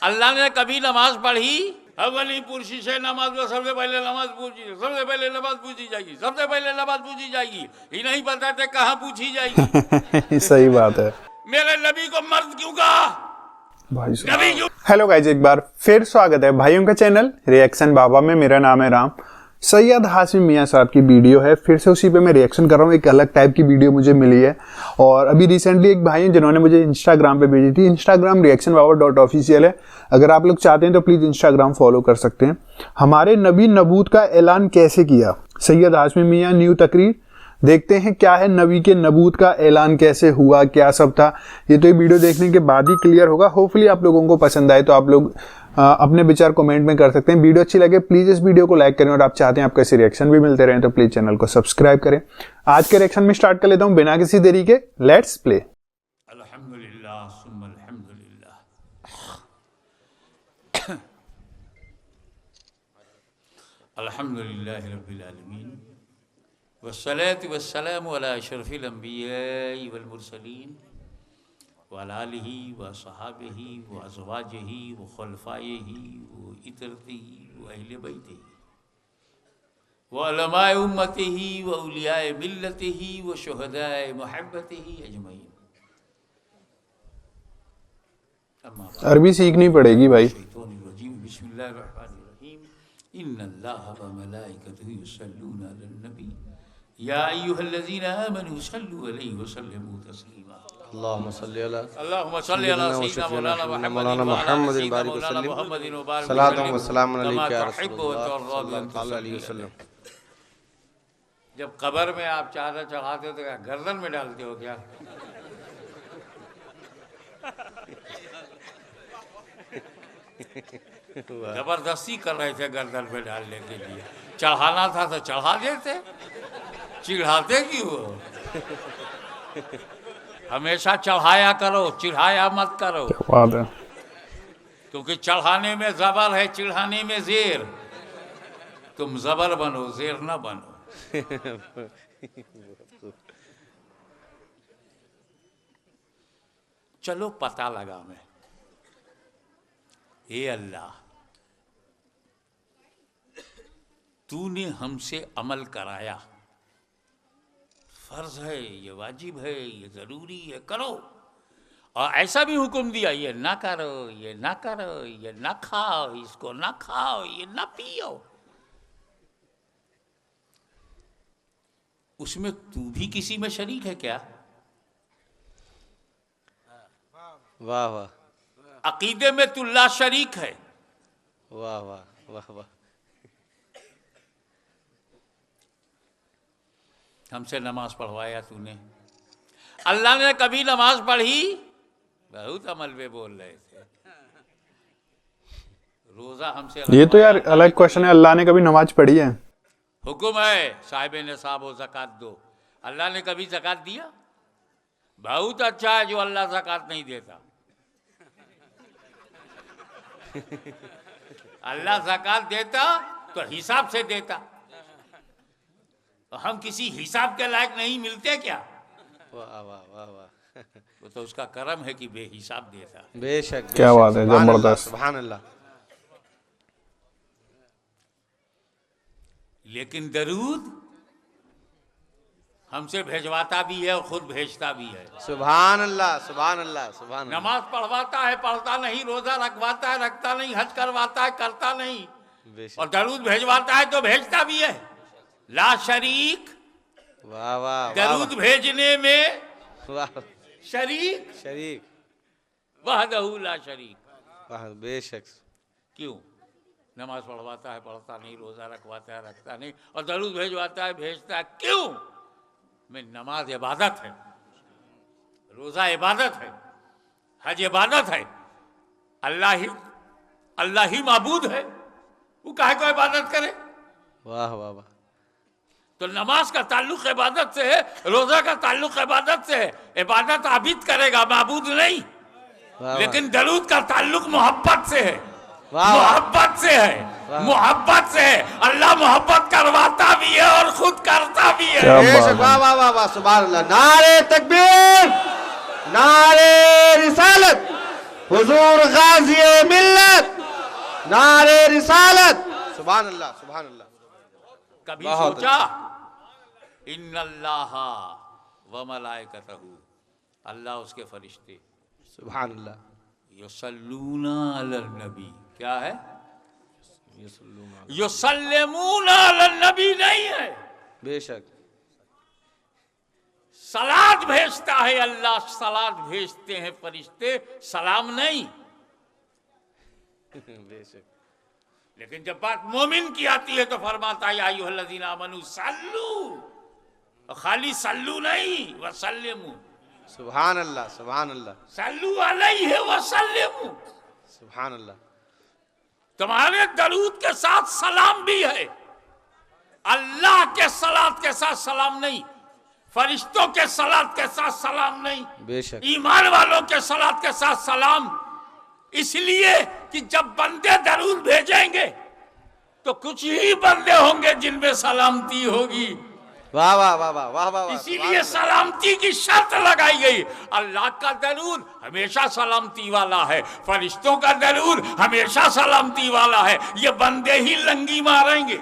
अल्लाह ने कभी नमाज पढ़ी? अवली पुरुषी से नमाज में सबसे पहले नमाज पूछी, सबसे पहले नमाज पूछी जाएगी, सबसे पहले नमाज पूछी जाएगी। ये नहीं बताते कहाँ पूछी जाएगी। सही बात है। मेरे नबी को मर्द क्यों कहा? भाई नबी क्यों? हेलो गाइज, एक बार फिर स्वागत है भाइयों का चैनल रिएक्शन बाबा में। मेरा नाम है राम। सैयद हाशिम मियां साहब की वीडियो है, फिर से उसी पे मैं रिएक्शन कर रहा हूँ। एक अलग टाइप की वीडियो मुझे मिली है और अभी रिसेंटली एक भाई हैं जिन्होंने मुझे इंस्टाग्राम पे भेजी थी। इंस्टाग्राम रिएक्शन बाबा .official है। अगर आप लोग चाहते हैं तो प्लीज़ इंस्टाग्राम फॉलो कर सकते हैं। हमारे नबी नबूत का ऐलान कैसे किया, सैयद हाशिम मियां न्यू तकरीर। देखते हैं क्या है नबी के नबूत का ऐलान कैसे हुआ, क्या सब था। ये तो ये वीडियो देखने के बाद ही क्लियर होगा। होपफुली आप लोगों को पसंद आए तो आप लोग अपने विचार कमेंट में कर सकते हैं। वीडियो अच्छी लगे प्लीज इस वीडियो को लाइक करें और आप चाहते हैं आपको ऐसे रिएक्शन भी मिलते रहें तो प्लीज चैनल को सब्सक्राइब करें। आज के रिएक्शन में स्टार्ट कर लेता हूं बिना किसी देरी के। Let's play. अल्हम्दुलिल्लाह सुम्मा अल्हम्दुलिल्लाह। अल्हम्दुलिल्लाह रब्बिल आलमीन वस्सलातु वस्सलामु अला अशरफिल अंबिया'i वल मुरसलीन व अला आलिहि व सहाबिहि व अज़वाजिहि व खुलफाइहि व इतरतिहि व अहले बैतिहि व उलमाए उम्मतिहि व औलियाए मिल्लतिहि व शुहदाए मुहब्बतिहि अजमईन। अरबी सीखनी पड़ेगी भाई। बिस्मिल्लाहिर्रहमानिर्रहीम। इन्नल्लाहा व मलाइकतहु युसल्लूना अलन नबी या अय्युहल्लज़ीना आमनू सल्लु अलैहि व सल्लिमू तस्लीमा। अल्लाहुम्मा सल्लि अला सय्यिदिना मौलाना मुहम्मदिन बारिक वसल्लम सलातु व सलाम अलैका या रसूलल्लाह सल्लल्लाहु अलैहि वसल्लम। जब कब्र में आप चादर चढ़ाते हो तो क्या गर्दन में डालते हो क्या? जबरदस्ती कर रहे थे गर्दन में डालने के लिए। चढ़ाना था तो चढ़ा देते, चिढ़ाते क्यों? हमेशा चढ़ाया करो, चिढ़ाया मत करो। बात है। क्योंकि चढ़ाने में जबर है, चिढ़ाने में जेर। तुम जबर बनो, जेर न बनो। चलो पता लगा मैं। हे अल्लाह, तूने हमसे अमल कराया, फर्ज है, ये वाजिब है, ये जरूरी है, करो। और ऐसा भी हुक्म दिया ये ना करो, ये ना करो, ये ना खाओ, इसको ना खाओ, ये ना पियो। उसमें तू भी किसी में शरीक है क्या? वाह वाह। अकीदे में तू ला शरीक है। वाह वाह वाह वाह। हमसे नमाज पढ़वाया तूने। अल्लाह ने कभी नमाज पढ़ी? बहुत अमल में बोल रहे थे। रोजा हमसे ये तो यार अलग क्वेश्चन है। अल्लाह ने कभी नमाज पढ़ी है? हुक्म है साहिब निसाब हो ज़कात दो। अल्लाह ने कभी ज़कात दिया? बहुत अच्छा है जो अल्लाह ज़कात नहीं देता। अल्लाह ज़कात देता तो हिसाब से देता। तो हम किसी हिसाब के लायक नहीं मिलते क्या? वाह वाह वाह वाह। वो तो उसका करम है कि बेहिसाब देता। बेशक। क्या बात है, जबरदस्त। सुभान अल्लाह। लेकिन दरूद हमसे भेजवाता भी है और खुद भेजता भी है। सुभान अल्लाह सुभान अल्लाह सुभान अल्लाह। नमाज पढ़वाता है, पढ़ता नहीं। रोजा रखवाता है, रखता नहीं। हज करवाता है, करता नहीं। बेशक। और दरूद भेजवाता है तो भेजता भी है। ला शरीक। वाह वाह। दरूद भेजने में वाह। शरीक, शरीक। वहदहू ला शरीक। वाह। बेशक। क्यों? नमाज पढ़वाता है, पढ़ता नहीं। रोजा रखवाता है, रखता नहीं। और दरूद भेजवाता है, भेजता है। क्यों? में नमाज इबादत है, रोजा इबादत है, हज इबादत है। अल्लाह ही माबूद है। वो काहे को इबादत करे? वाह वाह वाह। तो नमाज का ताल्लुक इबादत से है, रोजा का ताल्लुक इबादत से है। इबादत आबिद करेगा, माबूद नहीं। लेकिन दरूद का ताल्लुक मोहब्बत से है, मोहब्बत से है, मोहब्बत से है। अल्लाह मोहब्बत करवाता भी है और खुद करता भी है। वाह वाह वाह वाह। सुभान अल्लाह। नारे तकबीर, नारे रिसालत, हुजूर गाज़ी मिल्लत नारे रिसालत। सुभान अल्लाह, सुभान अल्लाह। कभी बहुत सोचा इन्नल्लाह व मलाइकतहू, अल्लाह उसके फरिश्ते सुभान अल्लाह। युसल्लूना अलन नबी, क्या है? युसल्लिमूना अलन नबी नहीं है, बेशक सलात भेजता है अल्लाह, सलात भेजते हैं फरिश्ते, सलाम नहीं। बेशक। लेकिन जब बात मोमिन की आती है तो फरमाता है या अय्युहल्लज़ीना आमनू सल्लू, और खाली सल्लू नहीं वसल्लिमू, सुभान अल्लाह, सुभान अल्लाह, सल्लू अलैहि वसल्लिमू। सुभान अल्लाह। तुम्हारे दरूद के साथ सलाम भी है, अल्लाह के सलात के साथ सलाम नहीं, फरिश्तों के सलात के साथ सलाम नहीं, बेशक। ईमान वालों के सलात के साथ सलाम। इसलिए कि जब बंदे दरूद भेजेंगे तो कुछ ही बंदे होंगे जिनमें सलामती होगी। वाह वाह वाह वाह वाह वाह। इसीलिए सलामती की शर्त लगाई गई। अल्लाह का दरूद हमेशा सलामती वाला है, फरिश्तों का दरूद हमेशा सलामती वाला है। ये बंदे ही लंगी मारेंगे,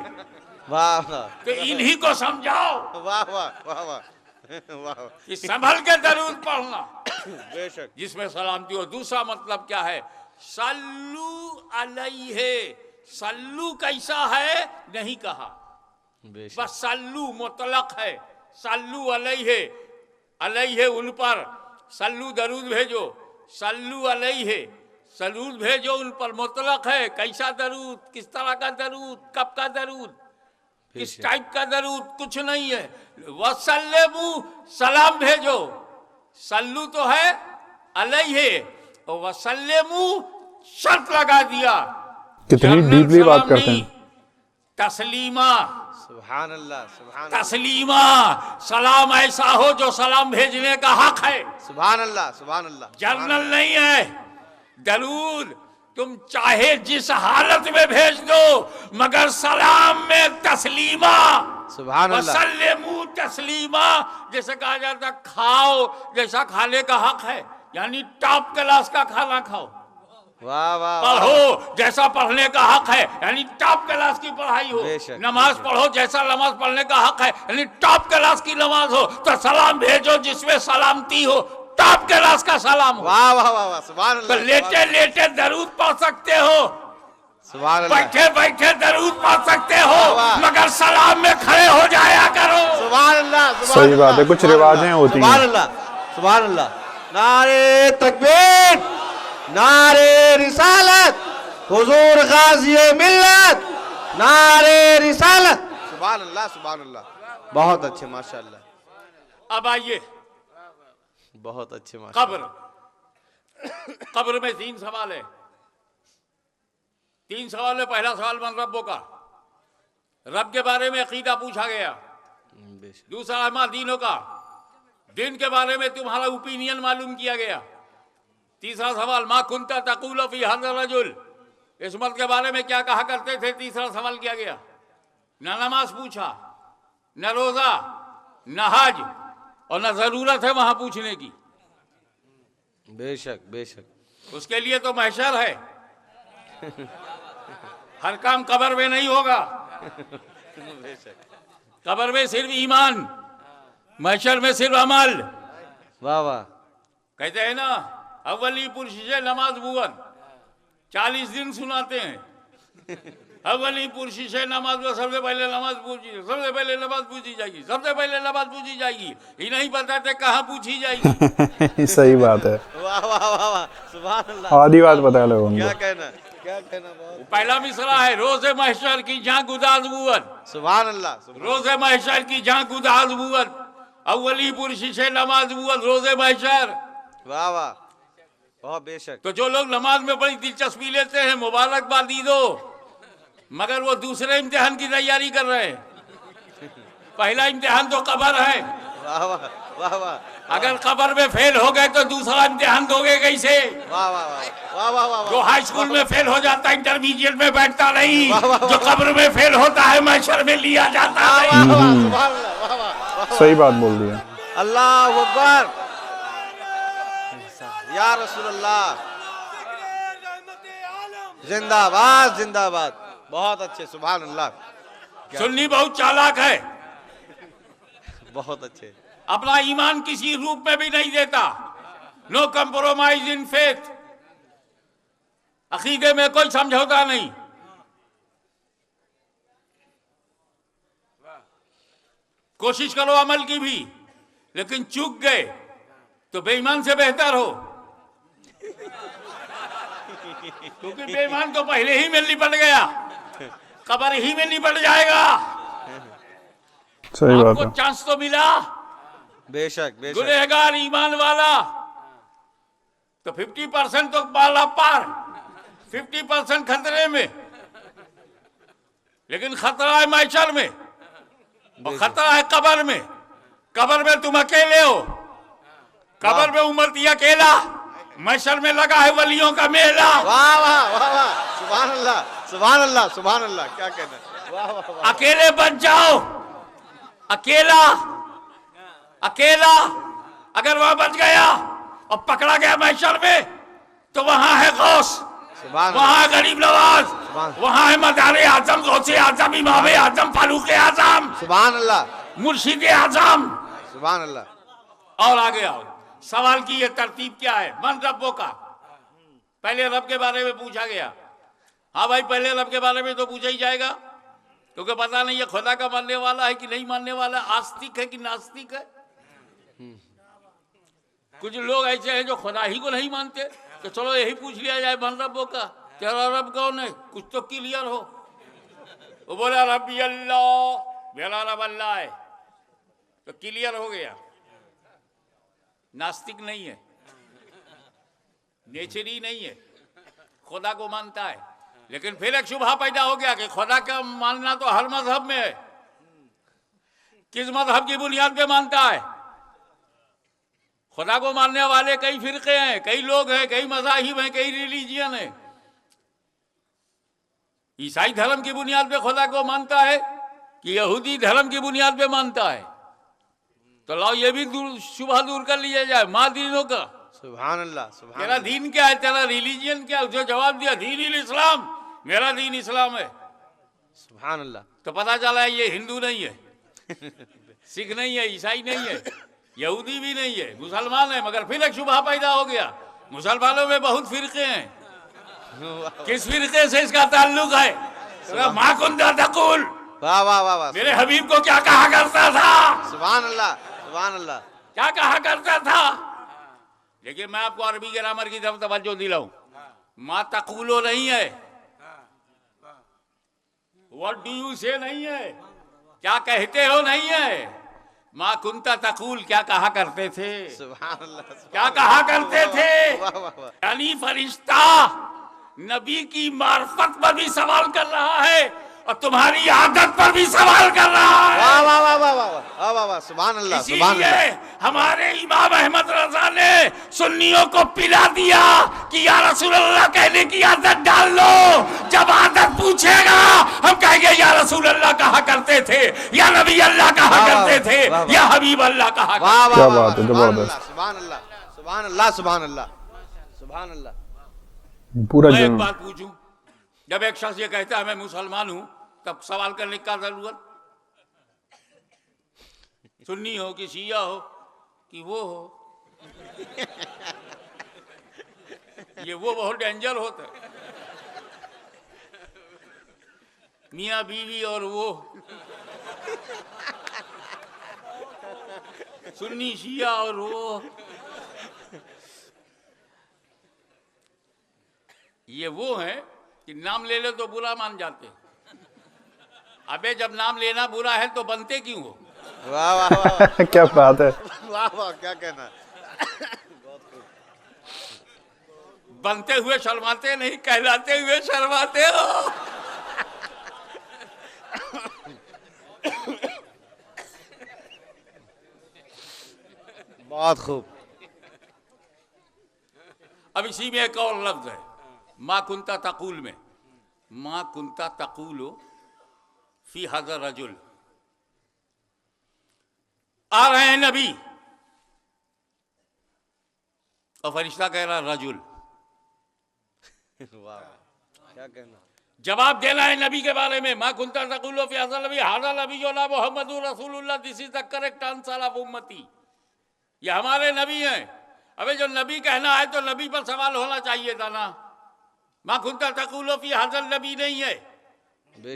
वाह वाह, तो इन्हीं को समझाओ वाह वाह वाह वाह वाह। कि संभल के दरूद पढ़ना बेशक। जिसमें सलामती हो। दूसरा मतलब क्या है? सल्लू अलैहि, सल्लू कैसा है नहीं कहा, बेशक। बस सल्लू मुतलक है। सल्लू अलैहि, अलैहि उन पर, सल्लू दरूद भेजो, सल्लू अलैहि सरूद भेजो उन पर, मुतलक है। कैसा दरूद, किस तरह का दरूद, कब का दरूद, किस टाइप का दरूद, कुछ नहीं है। वसल्लमू सलाम भेजो, सल्लू तो है अलैहि, और वसल्लमू शर्त लगा दिया। कितनी डीपली बात करते हैं। तस्लीमा, सुभान अल्लाह, सुभान अल्लाह, तस्लीमा, सलाम ऐसा हो जो सलाम भेजने का हक है। सुभान अल्लाह, सुभान अल्लाह। जनरल नहीं है दरूद, तुम चाहे जिस हालत में भेज दो, मगर सलाम में तस्लीमा, सुभान अल्लाह। वसल्लिमू तस्लीमा। जैसे कहा जाता खाओ जैसा खाने का हक है, यानी टॉप क्लास का खाना खाओ। वाह वाह। पढ़ो जैसा पढ़ने का हक है, यानी टॉप क्लास की पढ़ाई हो। बेशक, नमाज पढ़ो जैसा नमाज पढ़ने का हक है, यानी टॉप क्लास की नमाज हो। तो सलाम भेजो जिसमें सलामती हो, टॉप क्लास का सलाम हो। वाह वाह वाह वाह, सुभान तो अल्लाह। लेटे लेटे दरूद पढ़ सकते हो, सुभान अल्लाह, बैठे बैठे दरूद पढ़ सकते हो, वाह। मगर सलाम में खड़े हो जाया करो। सुभान अल्लाह, सुभान सही बात है, अल्लाह, कुछ सुभान रिवाजें अल्लाह, होती हैं। सुभान अल्लाह, सुभान अल्लाह। नारे तकबीर, नारे रिसालत, हुजूर गाज़ी मिल्लत, नारे रिसालत। सुभान अल्लाह, सुभान अल्लाह। बहुत अच्छे, माशाअल्लाह। अब आइए बहुत अच्छे, माशाअल्लाह। कब्र। कब्र में 3 सवाल है। 3 सवाल है। पहला सवाल मन रब्बो का, रब के बारे में अकीदा पूछा गया। बेशक। दूसरा अमा दीनों का, दिन के बारे में तुम्हारा ओपिनियन मालूम किया गया। तीसरा सवाल मा कुंता तक़ूलु फी हाज़ा रजुल, इस मर्द के बारे में क्या कहा करते थे। तीसरा सवाल किया गया। न नमाज पूछा, न रोजा, न हज, और न जरूरत है वहां पूछने की। बेशक, बेशक। उसके लिए तो महशर है। हर काम कब्र में नहीं होगा। कब्र में सिर्फ ईमान, महशर में सिर्फ अमल। वाह वाह। कहते हैं ना अव्वली पुरशिशे नमाज बुवन, 40 दिन सुनाते हैं। अव्वली पुरशिशे नमाज में सबसे पहले नमाज पूछी, सबसे पहले नमाज पूछी जाएगी, सबसे पहले नमाज पूछी जाएगी। ये नहीं बताते कहाँ पूछी जाएगी। सही बात है। वाह वाह वाह वाह, सुभान अल्लाह। आधी बात बता लोगों को। क्या कहना, क्या कहना। बहुत पहला मिसरा है रोज़े महशर की झांक उदास बुवन, सुभान अल्लाह, सुभान। रोज़े महशर की झांक उदास बुवन, अव्वली पुरशिशे नमाज बुवन, रोज़े महशर। वाह वाह, बहुत बेशक। तो जो लोग नमाज में बड़ी दिलचस्पी लेते हैं, मुबारकबादी दो, मगर वो दूसरे इम्तिहान की तैयारी कर रहे हैं। पहला इम्तिहान तो कब्र है। वाह वाह वाह वाह। अगर कब्र में फेल हो गए तो दूसरा इम्तिहान दोगे कैसे? वाह वाह वाह वाह वाह। जो हाई स्कूल में फेल हो जाता है इंटरमीडिएट में बैठता नहीं, वाह, वाह, वाह। जो कब्र में फेल होता है महशर में लिया जाता है। वाह वाह, सुभान अल्लाह, वाह वाह। सही बात बोल दिया। अल्लाह अकबर, या रसूल अल्लाह। जिंदाबाद जिंदाबाद, बहुत अच्छे, सुभान अल्लाह। सुन्नी बहुत चालाक है, बहुत अच्छे। अपना ईमान किसी रूप में भी नहीं देता। नो कंप्रोमाइज इन फेथ, अकीदे में कोई समझौता नहीं। कोशिश करो अमल की भी, लेकिन चूक गए तो बेईमान से बेहतर हो, क्योंकि बेईमान तो पहले ही में निपट गया, कब्र ही में निपट जाएगा। सही बात आपको है। चांस तो मिला, बेशक बेशक। गुनहगार ईमान वाला तो 50% तो बाला पार, 50% खतरे में, लेकिन खतरा है मैशर में और खतरा है कब्र में। कब्र में तुम अकेले हो, कब्र में उम्मती अकेला, मैशर में लगा है वलियों का मेला। वाह वाह वाह वाह, सुभान अल्लाह सुभान अल्लाह सुभान अल्लाह, क्या कहना है। वाह वाह वाह। अकेले बच जाओ, अकेला अकेला अगर वह बच गया और पकड़ा गया मैशर में तो वहां है गौस, सुभान वहां है गरीब नवाज, सुभान। वहां है मदारे आजम, गौसे आजम, इमाम आजम, फारूक आजम, सुभान अल्लाह मुर्शिद आजम। सुभान अल्लाह। और आगे आओ, सवाल की ये तरतीब क्या है? मन रब्बों का, पहले रब के बारे में पूछा गया। हाँ भाई, पहले रब के बारे में तो पूछा ही जाएगा, क्योंकि पता नहीं है खुदा का मानने वाला है कि नहीं मानने वाला, आस्तिक है कि नास्तिक है। कुछ लोग ऐसे हैं जो खुदा ही को नहीं मानते, तो चलो यही पूछ लिया जाए मन रब्बों का, तेरा रब कौन है, कुछ तो क्लियर हो। वो बोला रब्बी अल्लाह, मेरा रब अल्लाह है, तो क्लियर हो गया। नास्तिक नहीं है, नेचरी नहीं है, खुदा को मानता है। लेकिन फिर एक शुबहा पैदा हो गया कि खुदा का मानना तो हर मजहब में है, किस मजहब की बुनियाद पे मानता है? खुदा को मानने वाले कई फिरके हैं, कई लोग हैं, कई मज़ाहिब हैं, कई रिलीजियन है। ईसाई धर्म की बुनियाद पे खुदा को मानता है कि यहूदी धर्म की बुनियाद पे मानता है? तो लाओ ये भी शुबहा दूर कर लिया जाए, माँ दीनों का। सुभान अल्लाह सुभान तेरा दीन क्या है, तेरा रिलीजियन क्या है? उसने जवाब दिया दीन इस्लाम, मेरा दीन इस्लाम है। सुभान अल्लाह। तो पता चला ये हिंदू नहीं है, सिख नहीं है, ईसाई नहीं है, यहूदी भी नहीं है, मुसलमान है। मगर फिर एक शुबहा पैदा हो गया, मुसलमानों में बहुत फिरके हैं, किस फिरके से इसका ताल्लुक है? माँ कुंदा तकुल, वाह वाह वाह वाह, मेरे हबीब को क्या कहा करता था? सुभान अल्लाह सुभान अल्लाह। क्या कहा करता था? लेकिन मैं आपको अरबी ग्रामर की तरफ तवज्जो दिलाऊं, माँ तकुलो नहीं है, व्हाट डू यू से नहीं है, क्या कहते हो नहीं है। माँ कुंता तकुल, क्या कहा करते थे, सुभान अल्लाह। क्या कहा करते थे? वाह वाह वाह। यानी फरिश्ता नबी की मार्फत पर भी सवाल कर रहा है और तुम्हारी आदत पर भी सवाल कर रहा है। वाह वाह वाह वाह वाह वाह वाह वाह, सुभान अल्लाह सुभान इसीलिए अल्लाह। हमारे इमाम अहमद रजा ने सुन्नियों को पिला दिया कि या रसूल अल्लाह कहने की आदत डाल लो। जब आदत पूछेगा हम कहेंगे या रसूल अल्लाह कहा करते थे, या नबी अल्लाह कहा वाह, करते वाह, थे, वाह, वाह। या हबीब अल्लाह कहा करते वाह वाह क्या वाह, बात है, सुभान जबरदस्त। अल्लाह सुभान अल्लाह सुभान अल्लाह सुभान अल्लाह सुभान अल्लाह। पूरा मैं एक जन बात पूछूं, जब एक शख्स ये कहता है मैं मुसलमान हूं, तब सवाल करने का जरूरत? सुन्नी हो कि शिया हो कि वो हो, ये वो बहुत डेंजर होता है। मियाँ बीवी और वो, सुन्नी शिया और वो, ये वो हैं कि नाम ले ले तो बुरा मान जाते। अबे जब नाम लेना बुरा है तो बनते क्यों हो? वाह वाह वाह क्या बात है। वाह वाह, क्या कहना है। बनते हुए शर्माते नहीं, कहलाते हुए शर्माते हो। बहुत खूब। अब इसी में एक और लफ्ज है, माँ कुंता तकुल में, माँ कुंता तकुलो फी हज़र रजुल। आ रहे हैं नबी और फरिश्ता कह रहा रजुल। वाह क्या कहना, जवाब देना है नबी के बारे में। मा कुंता तकुलु फी हाज़ल नबी हाज़ा नबी जो ला मुहम्मदुर रसूलुल्लाह, this is the correct answer of उम्मती। ये हमारे नबी हैं। अबे जो नबी कहना है तो नबी पर सवाल होना चाहिए था ना। मा कुंता तकुलु फी हाज़ल नबी नहीं है,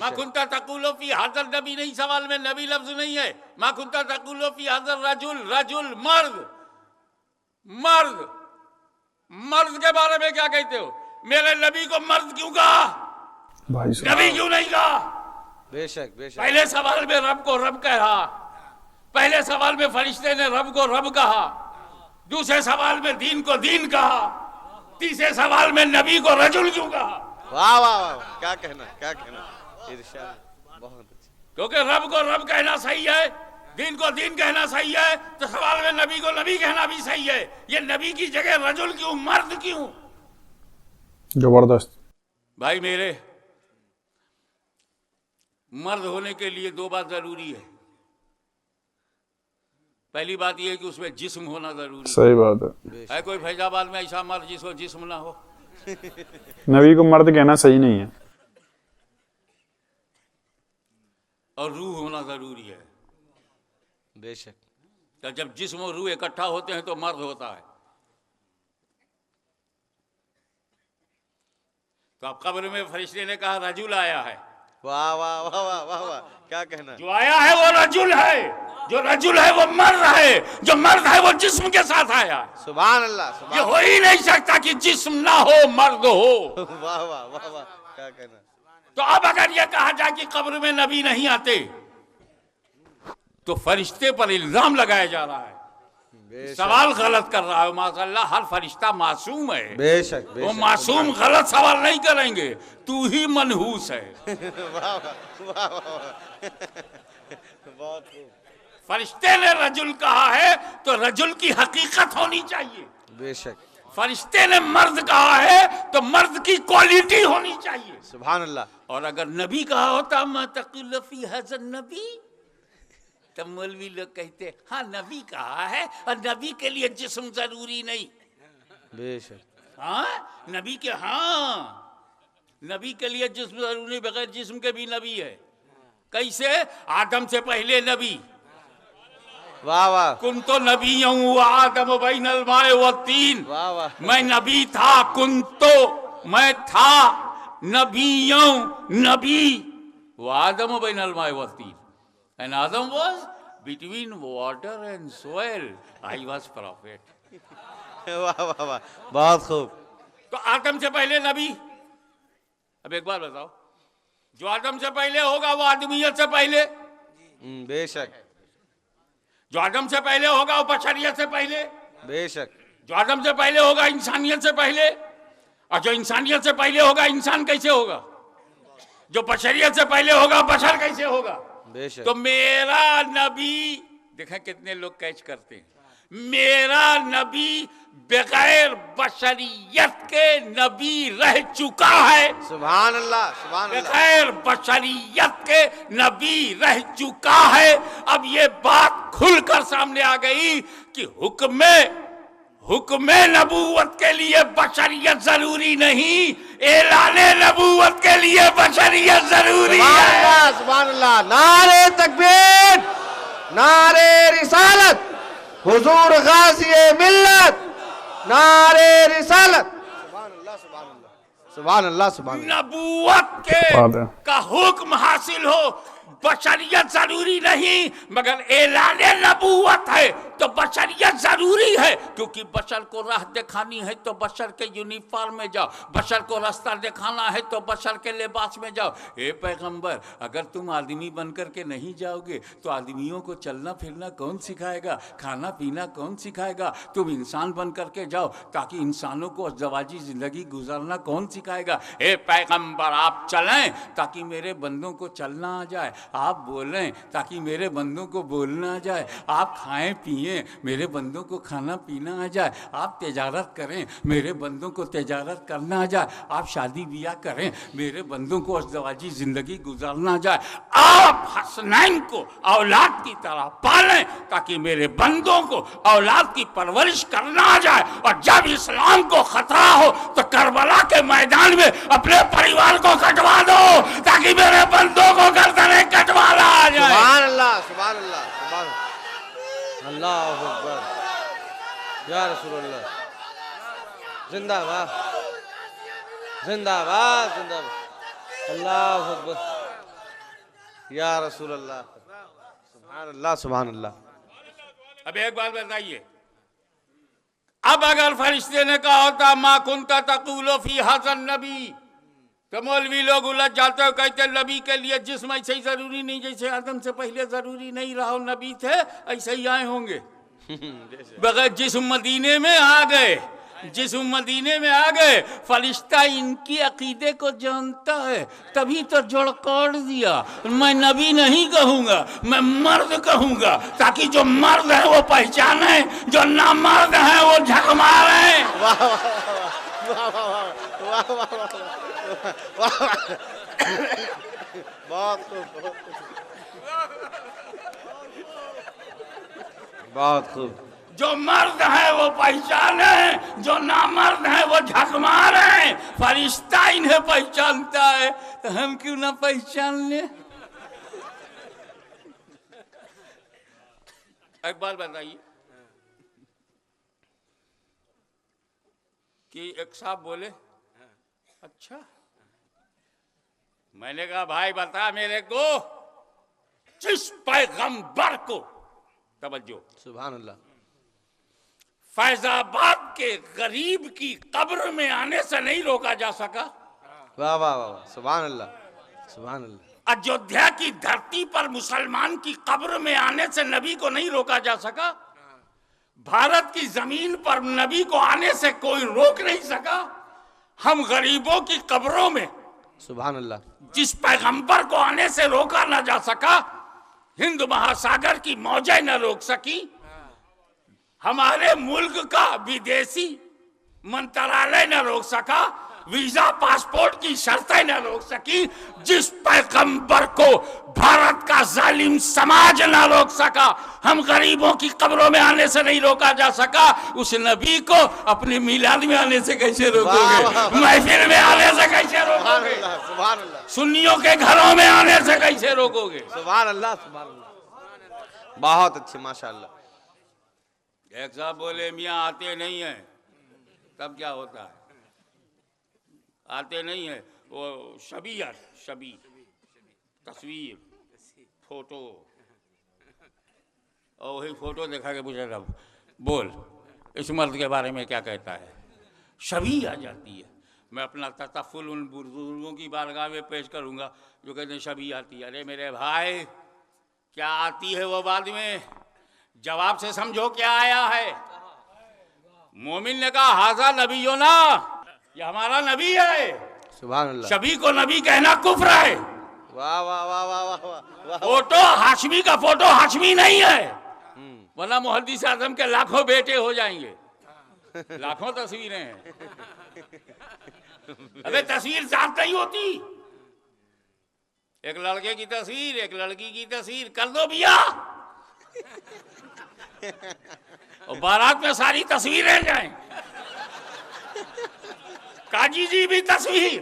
मा कुंता तकुलु फी हाज़ल नबी नहीं, सवाल में नबी लफ्ज नहीं है। मा कुंता तकुलु फी हाज़ल रजुल, रजुल मर्द, मर्द, मर्द के बारे में क्या कहते हो? मेरे नबी को मर्द क्यों कहा, भाई साहब नबी क्यों नहीं कहा? बेशक बेशक। पहले सवाल में रब को रब कहा, पहले सवाल में फरिश्ते ने रब को रब कहा, दूसरे सवाल में दीन को दीन कहा, तीसरे सवाल में नबी को रजुल क्यों कहा? वाह वाह वाह, क्या कहना, क्या कहना, इरशाद बहुत अच्छा। क्योंकि रब को रब कहना सही है, दीन को दीन कहना सही है, तो सवाल में नबी को नबी कहना भी सही है। ये नबी की जगह रजुल क्यों, मर्द क्यों? जबरदस्त। भाई मेरे, मर्द होने के लिए दो बात जरूरी है। पहली बात यह है कि उसमें जिस्म होना जरूरी सही बात है कोई फैजाबाद में ऐसा मर्द जिसको जिस्म ना हो? नबी को मर्द कहना सही नहीं है। और रूह होना जरूरी है। बेशक। तो जब जिस्म और रूह इकट्ठा होते हैं तो मर्द होता है। तो अब कब्र में फरिश्ते ने कहा रजुल आया है। वाह वाह वाह वाह वाह वाह, क्या कहना, जो आया है वो रजुल है, जो रजुल है वो मर्द है, जो मर्द है वो जिस्म के साथ आया है। सुभान अल्लाह, ये सुभान, हो ही नहीं सकता कि जिस्म ना हो मर्द हो। वाह वाह वाह वाह, क्या कहना। तो अब अगर ये कहा जाए कि कब्र में नबी नहीं आते तो फरिश्ते पर इल्जाम लगाया जा रहा है, सवाल गलत कर रहा है। माशाअल्लाह हर फरिश्ता मासूम है। बेशक वो बेशक। मासूम गलत सवाल नहीं करेंगे। तू ही मनहूस है। वाह वाह वाह वाह, बहुत खूब। फरिश्ते ने रजुल कहा है तो रजुल की हकीकत होनी चाहिए। बेशक। फरिश्ते ने मर्द कहा है तो मर्द की क्वालिटी होनी चाहिए। सुभान अल्लाह। और अगर नबी कहा होता मा तक़ुल फ़ी हाज़ा नबी, तब मौलवी लोग कहते हाँ नबी कहा है और नबी के लिए जिस्म जरूरी नहीं। बेशक। हाँ नबी के, हाँ नबी के लिए जिस्म जरूरी, बगैर जिस्म के भी नबी है। कैसे? आदम से पहले नबी। वाह वाह। कुन तो नबी हूँ आदम बैनल माए व तीन। वाह वाह। मैं नबी था, कुन तो मैं था नबी हूँ, नबी वो आदम बैनल माए व तीन। And Adam was between water and soil. I was prophet. वाह वाह वाह, बहुत खूब। तो आदम से पहले नबी। अब एक बार बताओ, जो आदम से पहले होगा वो आदमियत से पहले, बेशक। जो आदम से पहले होगा वो बशरियत से पहले, बेशक। जो आदम से पहले होगा इंसानियत से पहले, और जो इंसानियत से पहले होगा इंसान कैसे होगा? जो बशरियत से पहले होगा बशर कैसे होगा? बेशक। तो मेरा नबी, देखा कितने लोग कैच करते हैं, मेरा नबी बगैर बशरियत के नबी रह चुका है। सुभान अल्लाह, सुभान अल्लाह। बगैर बशरियत के नबी रह चुका है। अब ये बात खुलकर सामने आ गई कि हुक्म नबूवत के लिए बशरियत जरूरी नहीं, एलाने नबूवत के लिए बशरियत जरूरी है। सुभान अल्लाह। नारे तकबीर, नारे रिसालत, हुजूर गाज़ी मिल्लत, नारे रिसालत। सुभान अल्लाह, सुभान अल्लाह, सुभान अल्लाह, सुभान अल्लाह। नबूवत के का हुक्म हासिल हो, बशरियत जरूरी नहीं, मगर एलाने नबूवत है तो बशरियत जरूरी है। क्योंकि बशर को राह दिखानी है तो बशर के यूनिफॉर्म में जाओ, बशर को रास्ता दिखाना है तो बशर के लिबास में जाओ। ए पैगंबर, अगर तुम आदमी बनकर के नहीं जाओगे तो आदमियों को चलना फिरना कौन सिखाएगा, खाना पीना कौन सिखाएगा? तुम इंसान बन करके जाओ ताकि इंसानों को ज़वाजी ज़िंदगी गुजारना कौन सिखाएगा? ए पैगंबर, आप चलें ताकि मेरे बंदों को चलना आ जाए, आप बोलें ताकि मेरे बंदों को बोलना आ जाए, आप खाएं पिए पिए, मेरे बंदों को खाना पीना आ जाए। आप तिजारत करें, मेरे बंदों को तिजारत करना आ जाए। आप शादी ब्याह करें, मेरे बंदों को अज़दवाजी ज़िंदगी गुजारना आ जाए। आप हसनैन को औलाद की तरह पालें ताकि मेरे बंदों को औलाद की परवरिश करना आ जाए। और जब इस्लाम को खतरा हो तो करबला के मैदान में अपने परिवार को कटवा दो ताकि मेरे बंदों को गर्दनें कटवाना आ जाए। सुभान अल्लाह, सुभान अल्लाह, सुभान अल्लाह अकबर। या रसूलुल्लाह, जिंदाबाद, जिंदाबाद, जिंदाबाद। अल्लाह अकबर। या रसूलुल्लाह, सुभान अल्लाह, सुभान अल्लाह। अब एक बात बताइए, अब अगर फरिश्ते ने कहा होता मा कुंता तक़ूलु फी हाज़न नबी, तो मौलवी लोग उलझ जाते हो, कहते नबी के लिए जिस्म ऐसे ही जरूरी नहीं, जैसे आदम से पहले जरूरी नहीं रहा नबी थे ऐसे ही आए होंगे। बगैर जिस्म मदीने में आ गए, जिस्म मदीने में आ गए। फरिश्ता इनकी अकीदे को जानता है तभी तो जोड़ कोड़ दिया। मैं नबी नहीं कहूंगा, मैं मर्द कहूंगा ताकि जो मर्द है वो पहचाने, जो ना मर्द है वो झक मारे। वाह वाह वाह वाह वाह, बहुत खूब, बहुत खूब। जो मर्द है वो पहचाने, जो नामर्द है वो झक मारे। फरिश्ता इन्हें पहचानता है तो हम क्यों ना पहचान ले। एक बात बताइए कि एक साहब बोले अच्छा, मैंने कहा भाई बता मेरे को जिस पैगंबर को, तवज्जो, सुभान अल्लाह, फैजाबाद के गरीब की कब्र में आने से नहीं रोका जा सका। वाह वाह वाह, सुभान अल्लाह, सुभान अल्लाह। अयोध्या की धरती पर मुसलमान की कब्र में आने से नबी को नहीं रोका जा सका। भारत की जमीन पर नबी को आने से कोई रोक नहीं सका। हम गरीबों की कब्रों में सुभान अल्लाह, जिस पैगंबर को आने से रोका ना जा सका, हिंद महासागर की मौजें न रोक सकी, हमारे मुल्क का विदेशी मंत्रालय न रोक सका, वीजा पासपोर्ट की शर्तें न रोक सकी, जिस पैगंबर को भारत का जालिम समाज न रोक सका, हम गरीबों की कब्रों में आने से नहीं रोका जा सका, उस नबी को अपने मिलाद में आने से कैसे रोकोगे? महफिल में आने से कैसे रोकोगे? सुभान अल्लाह, सुन्नियों के घरों में आने से कैसे रोकोगे? सुभान अल्लाह, सुभान अल्लाह। बहुत अच्छे, माशाअल्लाह। एक साहब बोले मियाँ आते नहीं है, तब क्या होता है? आते नहीं है, वो छवि तस्वीर फोटो, और वही फोटो देखा के पूछा था बोल इस मर्द के बारे में क्या कहता है, छवि आ जाती है। मैं अपना ततफुल उन बुजुर्गों की बारगाह में पेश करूंगा जो कहते हैं छवि आती है। अरे मेरे भाई क्या आती है वो बाद में, जवाब से समझो क्या आया है। मोमिन ने कहा हाजा नबीयो ना, ये हमारा नबी है। सुभान अल्लाह, सभी को नबी कहना कुफ्र है। वाह वाह वाह वाह वाह वाह। फोटो हाशमी का फोटो हाशमी नहीं है, वरना मुहद्दिस आजम के लाखों बेटे हो जाएंगे। लाखों तस्वीरें हैं। अबे तस्वीर साफ नहीं होती। एक लड़के की तस्वीर, एक लड़की की तस्वीर कर दो भैया, और बारात में सारी तस्वीरें जाएं। काजी जी भी तस्वीर,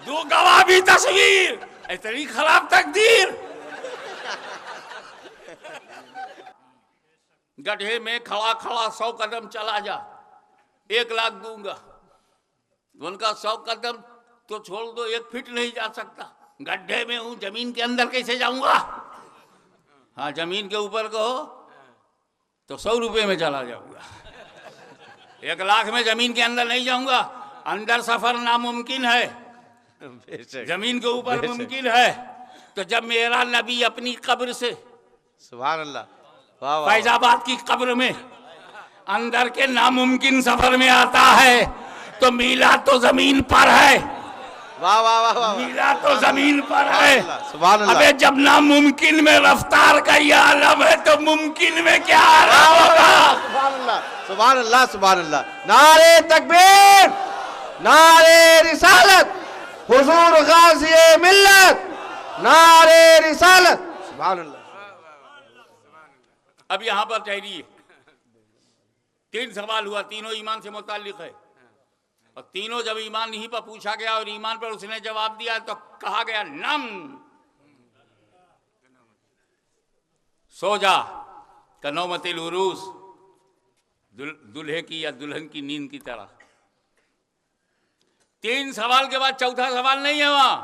दो गवाह भी तस्वीर, इतनी खराब तकदीर। गड्ढे में खड़ा खड़ा 100 कदम चला जा, 1 लाख दूंगा। उनका 100 कदम तो छोड़ दो, 1 फीट नहीं जा सकता। गड्ढे में हूं, जमीन के अंदर कैसे जाऊंगा? हाँ, जमीन के ऊपर कहो तो 100 रुपये में चला जाऊंगा, 1 लाख में जमीन के अंदर नहीं जाऊंगा। अंदर सफर नामुमकिन है, जमीन के ऊपर मुमकिन है। तो जब मेरा नबी अपनी कब्र से, सुभान अल्लाह, वाह वाह, फैजाबाद की कब्र में अंदर के नामुमकिन सफर में आता है, तो मीलाद तो जमीन पर है, वाह वाह वाह वाह। मिला तो जमीन पर है। सुभान अल्लाह। अबे जब नामुमकिन में रफ्तार का ये आलम है तो मुमकिन में क्या आलम होगा? सुभान अल्लाह सुभान अल्लाह सुभान अल्लाह। नारे तकबीर, नारे रिसालत, हुजूर गाज़ी मिल्लत, नारे रिसालत। सुभान अल्लाह। अब यहां पर ठहरिए, 3 सवाल हुआ, तीनों ईमान से मुताल्लिक है, और तीनों जब ईमान ही पर पूछा गया और ईमान पर उसने जवाब दिया तो कहा गया नम, सो जा, कनौमतिल उरूस, दुल्हे की या दुल्हन की नींद की तरह। 3 सवाल के बाद चौथा सवाल नहीं है वहां,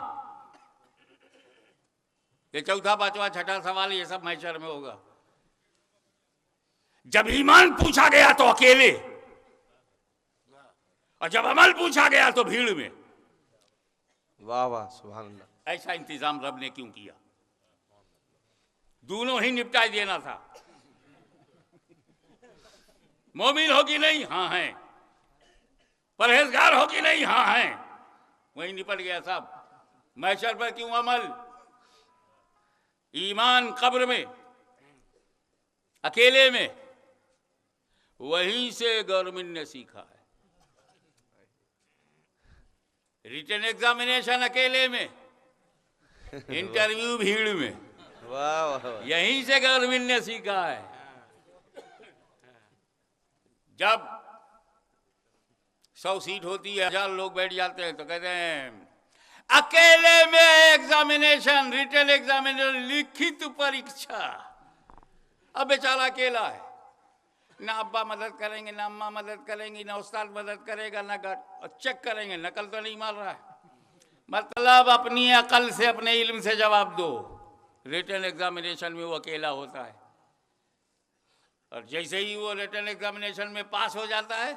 ये चौथा पांचवा छठा सवाल ये सब महशर में होगा। जब ईमान पूछा गया तो अकेले, और जब अमल पूछा गया तो भीड़ में। वाह वाह सुभान अल्लाह। ऐसा इंतजाम रब ने क्यों किया? दोनों ही निपटा देना था। मोमिन हो कि नहीं? हाँ हैं। परहेजगार हो कि नहीं? हाँ हैं। वही निपट गया सब। महशर पर क्यों अमल? ईमान कब्र में, अकेले में, वहीं से गवर्नमेंट ने सीखा है। रिटन एग्जामिनेशन अकेले में, इंटरव्यू भीड़ में, वाह वाह वाह। यहीं से गवर्नमेंट ने सीखा है। जब 100 सीट होती है, 1000 लोग बैठ जाते हैं तो कहते हैं अकेले में एग्जामिनेशन, रिटन एग्जामिनेशन, लिखित परीक्षा। अब बेचारा अकेला है, ना अब्बा मदद करेंगे, ना अम्मा मदद करेंगी, ना उस्ताद मदद करेगा, ना चेक करेंगे, नकल तो नहीं मार रहा है। मतलब अपनी अकल से, अपने इल्म से जवाब दो। रिटन एग्जामिनेशन में वो अकेला होता है, और जैसे ही वो रिटन एग्जामिनेशन में पास हो जाता है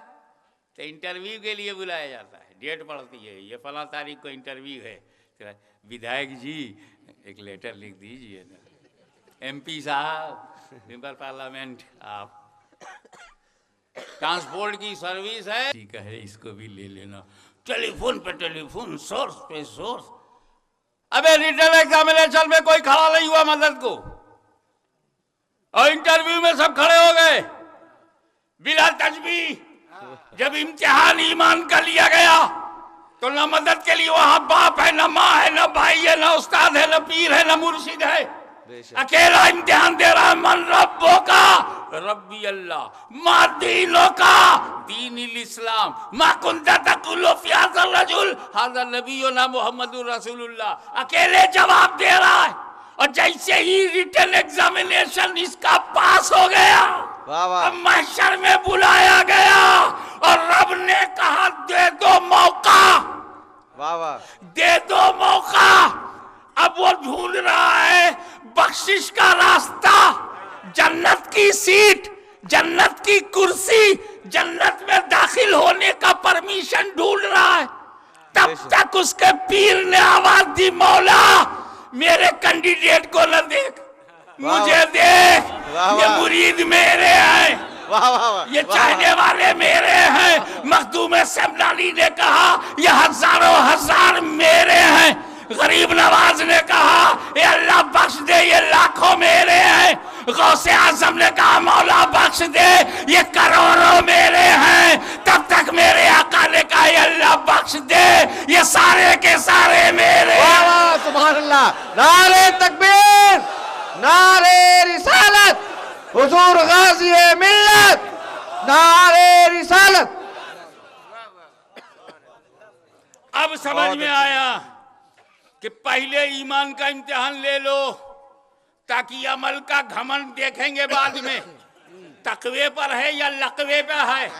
तो इंटरव्यू के लिए बुलाया जाता है। डेट पड़ती है, ये फला तारीख को इंटरव्यू है, तो विधायक जी एक लेटर लिख दीजिए ना, MP साहब, मेंबर पार्लियामेंट, आप ट्रांसपोर्ट की सर्विस है, ठीक है, इसको भी ले लेना। टेलीफोन पे टेलीफोन, सोर्स पे सोर्स। अबे रिटन एग्जामिनेशन में कोई खड़ा नहीं हुआ मदद को, और इंटरव्यू में सब खड़े हो गए बिला तजबी। जब इम्तिहान ईमान का लिया गया तो न मदद के लिए वहां बाप है, न माँ है, न भाई है, न उस्ताद है, न पीर है, न मुर्शिद है। अकेला इम्तिहान दे रहा है। मन रब्बो का, रब्बी अल्लाह, मा दीनो का, दीनिल इस्लाम, मा कुंता तकुल्लु फी हाज़ल रजुल, हाज़ा नबियुना मुहम्मदुर रसूलुल्लाह। अकेले जवाब दे रहा है, और जैसे ही रिटन एग्जामिनेशन इसका पास हो गया, अब महशर में बुलाया गया और रब ने कहा दे दो मौका, वाह वाह, दे दो मौका। अब वो ढूंढ रहा है बख्शिश का रास्ता, जन्नत की सीट, जन्नत की कुर्सी, जन्नत में दाखिल होने का परमिशन ढूंढ रहा है। तब तक उसके पीर ने आवाज दी, मौला मेरे कैंडिडेट को न देख, मुझे देख, ये मुरीद मेरे हैं, ये चाहने वाले मेरे हैं। मखदूम समदानी ने कहा ये हजारों हजार मेरे हैं। गरीब नवाज ने कहा ये अल्लाह बख्श दे, ये लाखों मेरे हैं। गौसे आजम ने कहा मौला बख्श दे, ये करोड़ों मेरे हैं। तब तक मेरे आका ने कहा ये अल्लाह बख्श दे, ये सारे के सारे मेरे। सुभान अल्लाह। नारे तकबीर, नारे रिसालत, हुजूर गाज़ी मिल्लत, नारे रिसालत। अब समझ में आया कि पहले ईमान का इम्तिहान ले लो, ताकि अमल का घमंड देखेंगे बाद में, तकवे पर है या लकवे पे है,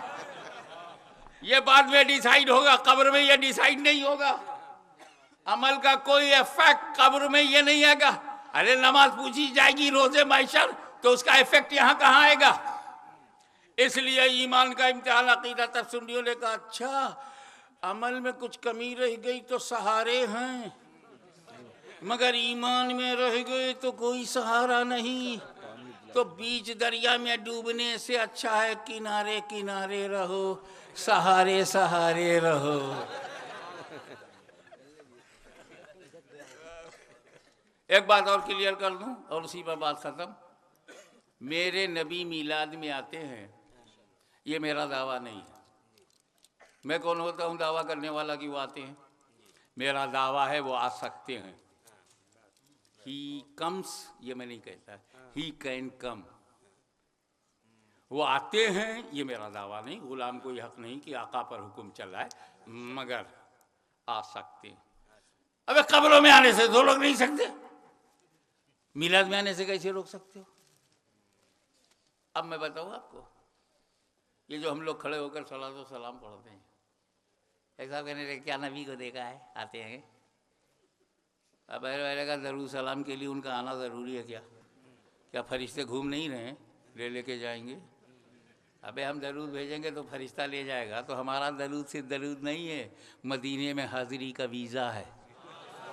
ये बाद में डिसाइड होगा। कब्र में ये डिसाइड नहीं होगा। अमल का कोई इफेक्ट कब्र में ये नहीं आएगा। अरे नमाज पूछी जाएगी रोजे महशर, तो उसका इफेक्ट यहाँ कहाँ आएगा? इसलिए ईमान का इम्तिहान अकीदा तफसीलियों ने कहा अच्छा अमल में कुछ कमी रह गई तो सहारे हैं, मगर ईमान में रह गए तो कोई सहारा नहीं। तो बीच दरिया में डूबने से अच्छा है किनारे किनारे रहो, सहारे सहारे रहो। एक बात और क्लियर कर दूं और उसी पर बात खत्म। मेरे नबी मीलाद में आते हैं, ये मेरा दावा नहीं है। मैं कौन होता हूँ दावा करने वाला कि वो आते हैं? मेरा दावा है वो आ सकते हैं। ही कम्स, ये मैं नहीं कहता, ही कैन कम। वो आते हैं, ये मेरा दावा नहीं। गुलाम को यह हक नहीं कि आका पर हुक्म चलाए, मगर आ सकते हैं। अबे कब्रों में आने से तो रोक नहीं सकते, मिलाद में आने से कैसे रोक सकते हो? अब मैं बताऊँ आपको, ये जो हम लोग खड़े होकर सलातो सलाम पढ़ते हैं, ऐसा कहने लगे क्या नबी को देखा है आते हैं? अब अहले का दरूद सलाम के लिए उनका आना ज़रूरी है क्या? क्या फरिश्ते घूम नहीं रहे हैं लेके जाएंगे? अबे हम दरूद भेजेंगे तो फरिश्ता ले जाएगा, तो हमारा दरूद सिर्फ दरूद नहीं है, मदीने में हाजिरी का वीज़ा है।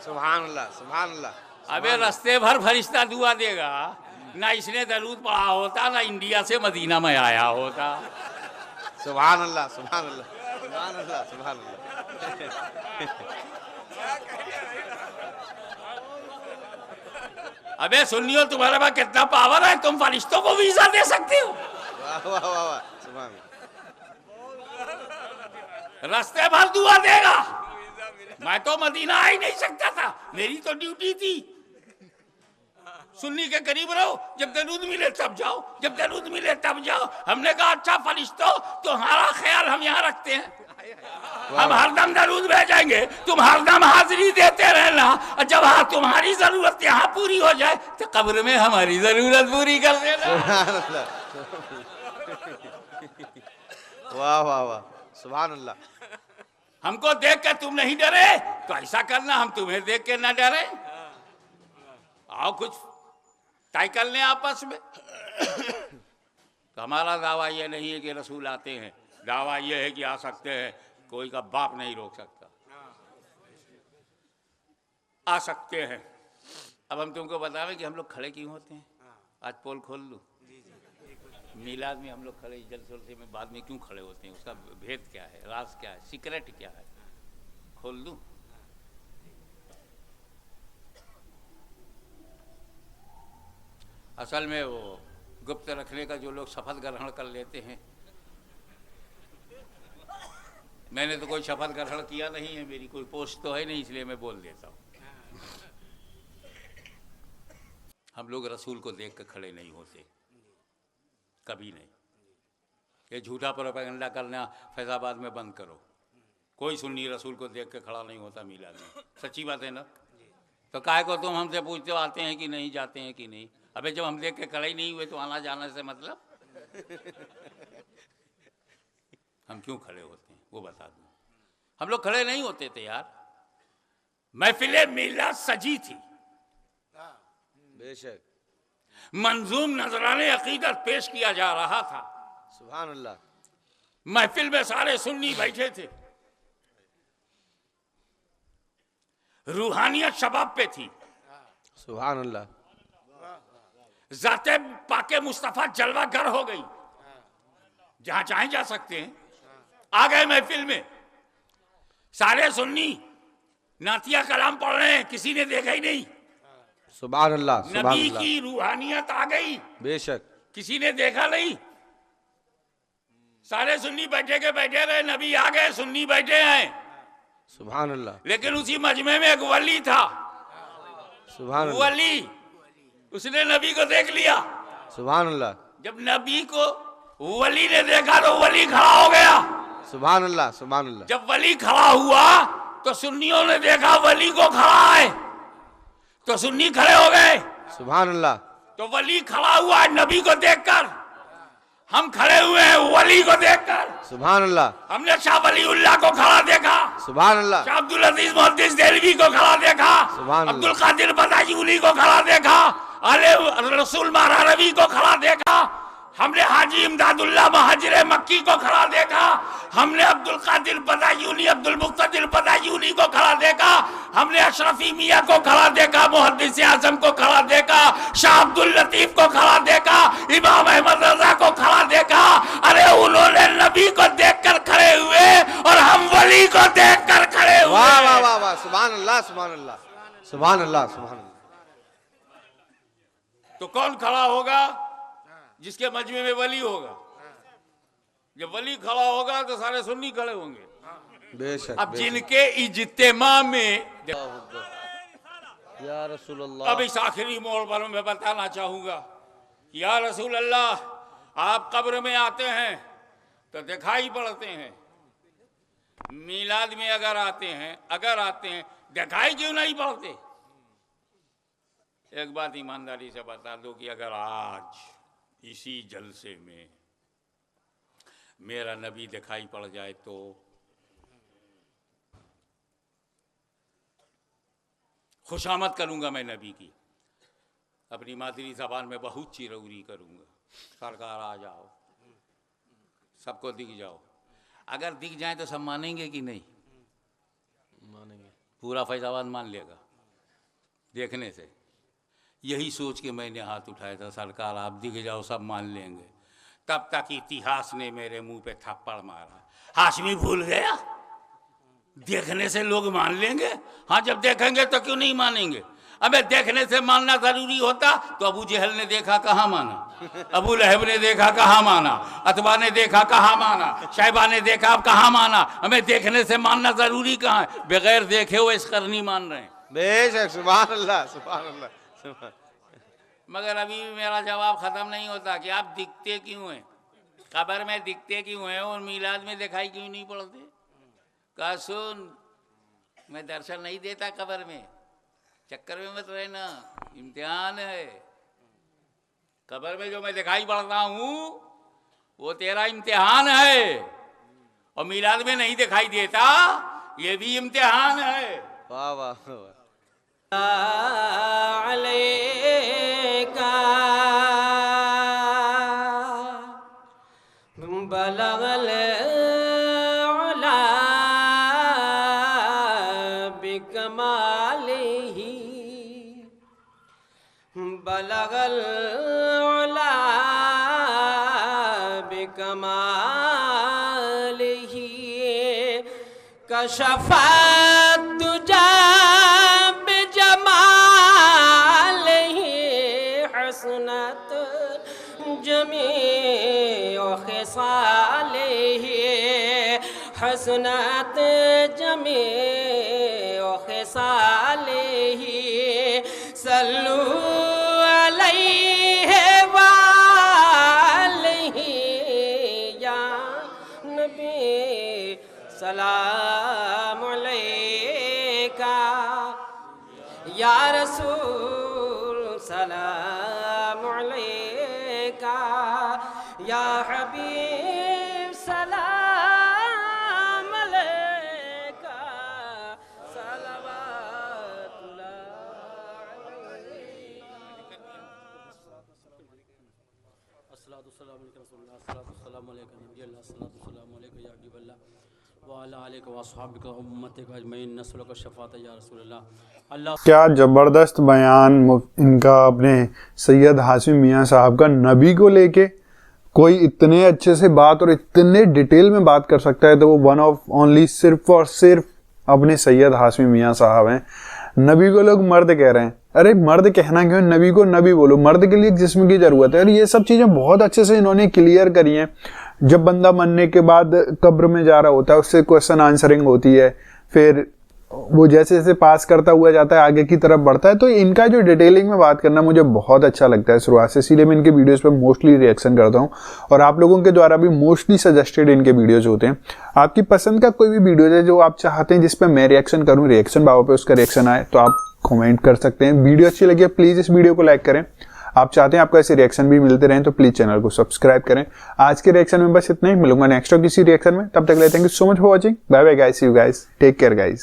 सुभान अल्लाह, सुभान अल्लाह। अबे रास्ते भर फरिश्ता दुआ देगा, ना इसने दरूद पढ़ा होता, ना इंडिया से मदीना में आया होता। सुभान अल्लाह, सुभान अल्लाह, सुभान अल्लाह, सुभान अल्लाह। अबे सुनियो, तुम्हारे पास कितना पावर है, तुम फरिश्तों को वीजा दे सकते हो। वाह वाह वाह वाह, सुभान अल्लाह। रास्ते भर दुआ देगा। मैं तो मदीना आ ही नहीं सकता था, मेरी तो ड्यूटी थी। सुन्नी के करीब रहो, जब दरूद मिले तब जाओ, जब दरूद मिले तब जाओ। हमने कहा अच्छा फरिश्तों, तुम्हारा ख्याल हम यहाँ रखते हैं, हम हरदम दरूद भेजेंगे, तुम हरदम हाजिरी देते रहना, और जब तुम्हारी जरूरत यहाँ पूरी हो जाए तो कब्र में हमारी जरूरत पूरी कर देना। वाह वाह वाह, सुभान अल्लाह। हमको देख के तुम नहीं डरे तो ऐसा करना, हम तुम्हें देख के ना डरे। आओ कुछ तय कर लें आपस में। तो हमारा दावा ये नहीं है कि रसूल आते हैं, दावा ये है कि आ सकते हैं, कोई का बाप नहीं रोक सकता, आ सकते हैं। अब हम तुमको बतावें कि हम लोग खड़े क्यों होते हैं। आज पोल खोल लूँ, मिलाद में हम लोग खड़े जलसे में बाद में क्यों खड़े होते हैं, उसका भेद क्या है, राज क्या है, सीक्रेट क्या है, खोल दूँ। असल में वो गुप्त रखने का जो लोग शपथ ग्रहण कर लेते हैं, मैंने तो कोई शपथ ग्रहण किया नहीं है, मेरी कोई पोस्ट तो है नहीं, इसलिए मैं बोल देता हूँ। हम लोग रसूल को देख कर खड़े नहीं होते, कभी नहीं। ये झूठा प्रोपेगेंडा करना फैजाबाद में बंद करो। कोई सुन्नी रसूल को देख के खड़ा नहीं होता मिलाद में, सच्ची बात है ना। तो काहे को तुम हमसे पूछते हो आते हैं कि नहीं, जाते हैं कि नहीं। अबे जब हम देख के खड़े ही नहीं हुए तो आना जाने से मतलब हम क्यों खड़े होते हैं वो बता दूं। हम लोग खड़े नहीं होते थे यार, महफिले मिलाद सजी थी, बेशक मंजूम नजराने अकीदत पेश किया जा रहा था। सुभान अल्लाह। महफिल में सारे सुन्नी बैठे थे, रूहानियत शबाब पे थी, सुभान अल्लाह। जाते पाके मुस्तफा जलवा गर हो गई, जहां चाहे जा सकते हैं। आ गए महफिल में सारे सुन्नी नातिया कलाम पढ़ रहे हैं, किसी ने देखा ही नहीं। सुभान अल्लाह, सुभान नबी अल्लाह। की रूहानियत आ गई, बेशक किसी ने देखा नहीं। सारे सुन्नी बैठे के बैठे रहे, नबी आ गए, सुन्नी बैठे हैं। सुभान अल्लाह, लेकिन उसी मजमे में एक वली था, सुभान अल्लाह, वली, उसने नबी को देख लिया। सुभान अल्लाह, जब नबी को वली ने देखा तो वली खड़ा हो गया। सुभान अल्लाह, सुभान अल्लाह। जब वली खड़ा हुआ तो सुन्नियों ने देखा वली को खड़ा है, तो सुन्नी खड़े हो गए। सुभान अल्लाह। तो वली खड़ा हुआ है नबी को देखकर, हम खड़े हुए हैं वली को देखकर। सुभान अल्लाह। हमने शाह वलीउल्लाह को खड़ा देखा, सुभान अल्लाह। शाह अब्दुल अजीज मुहद्दिस देलवी को खड़ा देखा, सुभान अल्लाह। अब्दुल कादिर बदायूनी को खड़ा देखा, अले रसूल महारवी को खड़ा देखा, हमने हाजी इमदादुल्लाह महाजिर मक्की को खड़ा देखा, हमने अब्दुल कादिर बदायूनी अब्दुल मुक्तदिर बदायूनी को खड़ा देखा, हमने अशरफी मियाँ को खड़ा देखा, मुहद्दिस आजम को खड़ा देखा, शाह अब्दुल लतीफ को खड़ा देखा, इमाम अहमद रजा को खड़ा देखा। अरे उन्होंने नबी को देखकर खड़े हुए और हम वली को देखकर खड़े हुए। वाह वाह वाह वाह, सुभान अल्लाह, सुभान अल्लाह, सुभान अल्लाह, सुभान अल्लाह। तो कौन खड़ा होगा? जिसके मजमे में वली होगा। जब वली खड़ा होगा तो सारे सुन्नी खड़े होंगे। बेशक। अब जिनके इज्तिमा में या रसूल अल्लाह, अब इस आखिरी मोड़ पर मैं बताना चाहूंगा कि या रसूल अल्लाह, आप कब्र में आते हैं तो दिखाई पड़ते हैं, मीलाद में अगर आते हैं दिखाई क्यों नहीं पड़ते? एक बात ईमानदारी से बता दो कि अगर आज इसी जलसे में मेरा नबी दिखाई पड़ जाए तो खुशामद करूंगा मैं नबी की, अपनी मादरी जबान में बहुत चिरौरी करूंगा, सरकार आ जाओ, सबको दिख जाओ। अगर दिख जाए तो सब मानेंगे कि नहीं? मानेंगे। पूरा फैजाबाद मान लेगा देखने से। यही सोच के मैंने हाथ उठाया था, सरकार आप दिख जाओ सब मान लेंगे। तब तक इतिहास ने मेरे मुंह पे थप्पड़ मारा, हाशमी भूल गया, देखने से लोग मान लेंगे। हाँ, जब देखेंगे तो क्यों नहीं मानेंगे? अबे देखने से मानना जरूरी होता तो अबू जहल ने देखा कहाँ माना, अबू लहब ने देखा कहाँ माना, अतबा ने देखा कहाँ माना, शैबा ने देखा अब कहाँ माना। हमें देखने से मानना जरूरी कहाँ है? बगैर देखे हुए इस करनी मान रहे हैं। बेशक, सुभान अल्लाह, सुभान अल्लाह। मगर अभी भी मेरा जवाब खत्म नहीं होता कि आप दिखते क्यों हैं, कब्र में दिखते क्यों हैं और मीलाद में दिखाई क्यों नहीं पड़ते? कहा सुन, मैं दर्शन नहीं देता कब्र में, चक्कर में मत रहना, इम्तिहान है। कब्र में जो मैं दिखाई पड़ता हूँ वो तेरा इम्तिहान है, और मीलाद में नहीं दिखाई देता ये भी इम्तिहान है। वाह वाह वाह। बलगल उला बिकमालिही, बलगल उला बिकमालिही, कशफत दुजा बिजमालिही, हसनत जमी खिसालिही, हसनत जमी खिसालिही, सल्लू अलैहि वालिही, या नबी सलाम अलैका, या रसूल सलाम अलैका, या हबीब सलाम अलैका, सलवातुल्लाह अलैका। अस्सलातु वस्सलामु अलैका रसूलुल्लाह, अस्सलातु वस्सलामु अलैका नबीयल्लाह, अस्सलातु वस्सलामु अलैका या हबीबल्लाह, व अला आलिका व अस्हाबिका उम्मतिका अजमईन, नस्लुका शफात या रसूलल्लाह। अल्लाह, क्या ज़बरदस्त बयान इनका अपने सैयद हाशिम मियाँ साहब का नबी को लेके। कोई इतने अच्छे से बात और इतने डिटेल में बात कर सकता है तो वो वन ऑफ ओनली सिर्फ और सिर्फ अपने सैयद हाशिम मियाँ साहब हैं। नबी को लोग मर्द कह रहे हैं, अरे मर्द कहना क्यों, नबी को नबी बोलो। मर्द के लिए जिस्म की ज़रूरत है, और ये सब चीज़ें बहुत अच्छे से इन्होंने क्लियर करी हैं। जब बंदा मरने के बाद कब्र में जा रहा होता है उससे क्वेश्चन आंसरिंग होती है, फिर वो जैसे जैसे पास करता हुआ जाता है आगे की तरफ बढ़ता है। तो इनका जो डिटेलिंग में बात करना मुझे बहुत अच्छा लगता है शुरुआत से, इसीलिए मैं इनके वीडियोस पे मोस्टली रिएक्शन करता हूँ, और आप लोगों के द्वारा भी मोस्टली सजेस्टेड इनके वीडियोस होते हैं। आपकी पसंद का कोई भी वीडियो है जो आप चाहते हैं जिस पर मैं रिएक्शन करूँ, रिएक्शन बाबा पे उसका रिएक्शन आए, तो आप कॉमेंट कर सकते हैं। वीडियो अच्छी लगी है प्लीज़ इस वीडियो को लाइक करें। आप चाहते हैं आपको ऐसे रिएक्शन भी मिलते रहें तो प्लीज़ चैनल को सब्सक्राइब करें। आज के रिएक्शन में बस इतना ही, मिलूंगा नेक्स्ट किसी रिएक्शन में। तब तक के लिए thank you so much for watching. Bye bye guys, see you guys, take care guys.